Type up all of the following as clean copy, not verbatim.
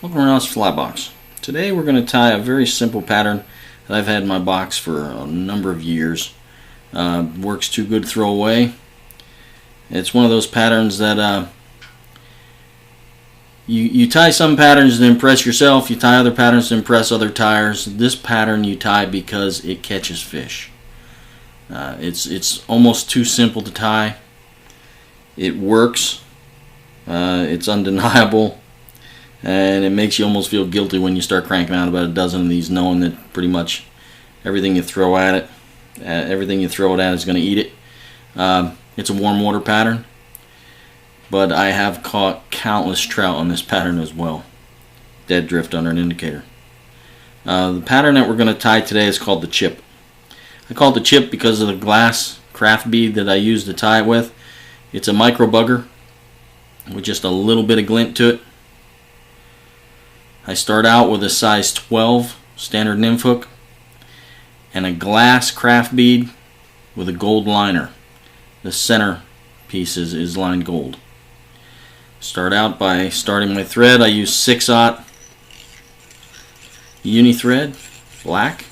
Welcome to Ross Fly Box. Today we're going to tie a very simple pattern that I've had in my box for a number of years. Works too good to throw away. It's one of those patterns that you tie some patterns to impress yourself, you tie other patterns to impress other tiers. This pattern you tie because it catches fish. It's almost too simple to tie. It works. It's undeniable. And it makes you almost feel guilty when you start cranking out about a dozen of these, knowing that pretty much everything you throw at it, everything you throw it at is going to eat it. It's a warm water pattern, but I have caught countless trout on this pattern as well. Dead drift under an indicator. The pattern that we're going to tie today is called the chip. I call it the chip because of the glass craft bead that I use to tie it with. It's a micro bugger with just a little bit of glint to it. I start out with a size 12 standard nymph hook and a glass craft bead with a gold liner. The center piece is lined gold. Start out by starting my thread. I use 6/0 uni thread, black,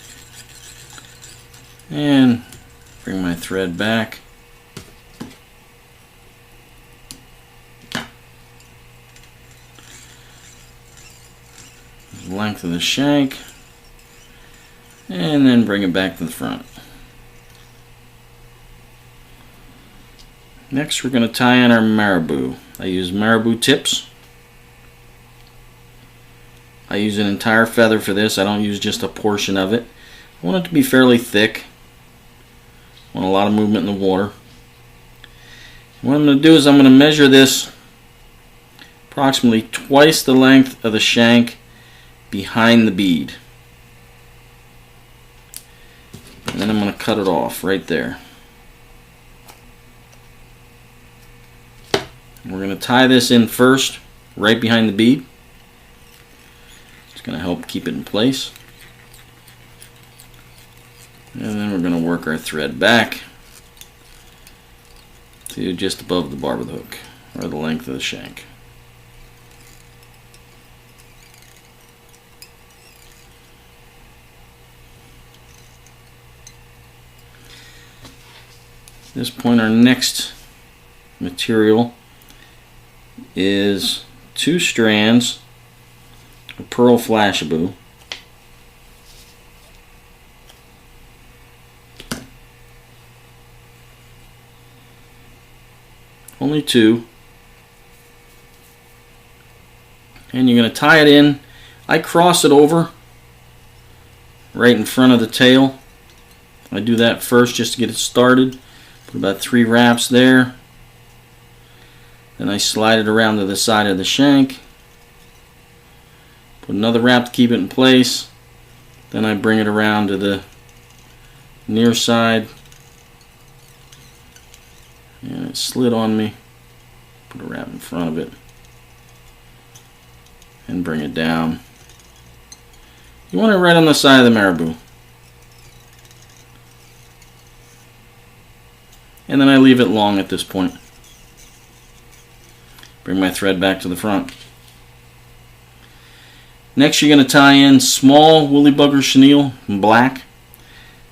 and bring my thread back. Length of the shank, and then bring it back to the front. Next we're going to tie in our marabou. I use marabou tips. I use an entire feather for this. I don't use just a portion of it. I want it to be fairly thick. I want a lot of movement in the water. What I'm going to do is I'm going to measure this approximately twice the length of the shank behind the bead, and then I'm going to cut it off right there. We're going to tie this in first right behind the bead. It's going to help keep it in place, and then we're going to work our thread back to just above the barb of the hook, or the length of the shank. At this point, our next material is 2 strands of pearl Flashabou, only 2, and you're going to tie it in. I cross it over right in front of the tail. I do that first just to get it started. Put about 3 wraps there. Then I slide it around to the side of the shank. Put another wrap to keep it in place. Then I bring it around to the near side. And it slid on me. Put a wrap in front of it. And bring it down. You want it right on the side of the marabou. And then I leave it long at this point. Bring my thread back to the front. Next you're going to tie in small woolly bugger chenille in black.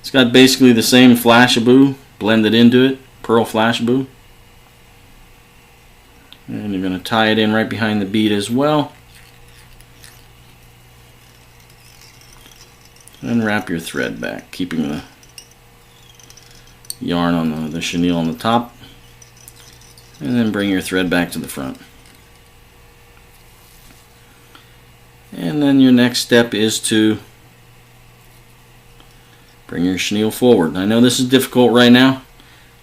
It's got basically the same Flashabou blended into it, pearl Flashabou. And you're going to tie it in right behind the bead as well. And wrap your thread back, keeping the yarn on the chenille on the top, and then bring your thread back to the front. And then your next step is to bring your chenille forward. I know this is difficult right now.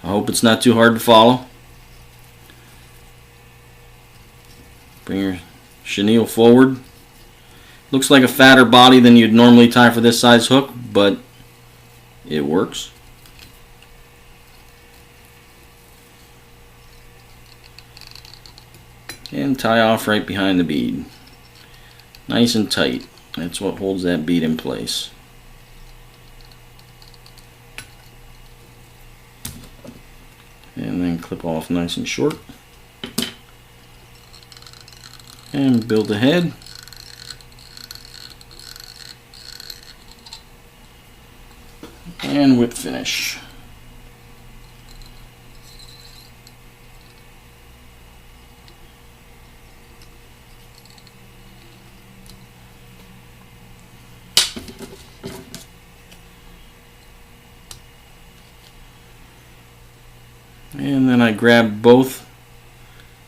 I hope it's not too hard to follow. Bring your chenille forward. Looks like a fatter body than you'd normally tie for this size hook, but it works. And tie off right behind the bead. Nice and tight. That's what holds that bead in place. And then clip off nice and short. And build the head. and whip finish. And then I grab both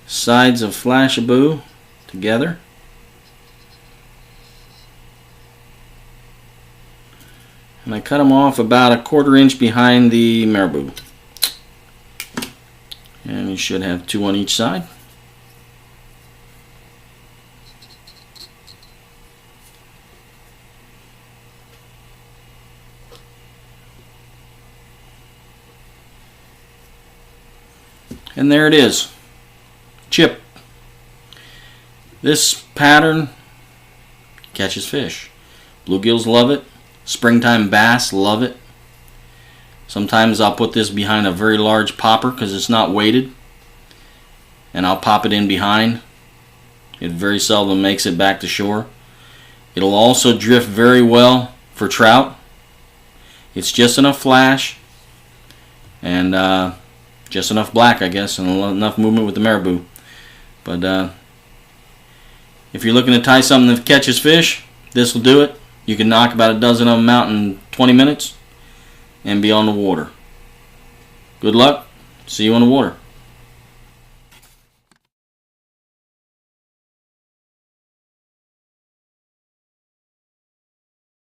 sides of Flashabou together. And I cut them off about a 1/4 inch behind the marabou. And you should have 2 on each side. And there it is. Chip. This pattern catches fish. Bluegills love it. Springtime bass love it. Sometimes I'll put this behind a very large popper because it's not weighted, and I'll pop it in behind. It very seldom makes it back to shore. It'll also drift very well for trout. It's just enough flash and just enough black, I guess, and enough movement with the marabou. But if you're looking to tie something that catches fish, this will do it. You can knock about a dozen of them out in 20 minutes and be on the water. Good luck. See you on the water.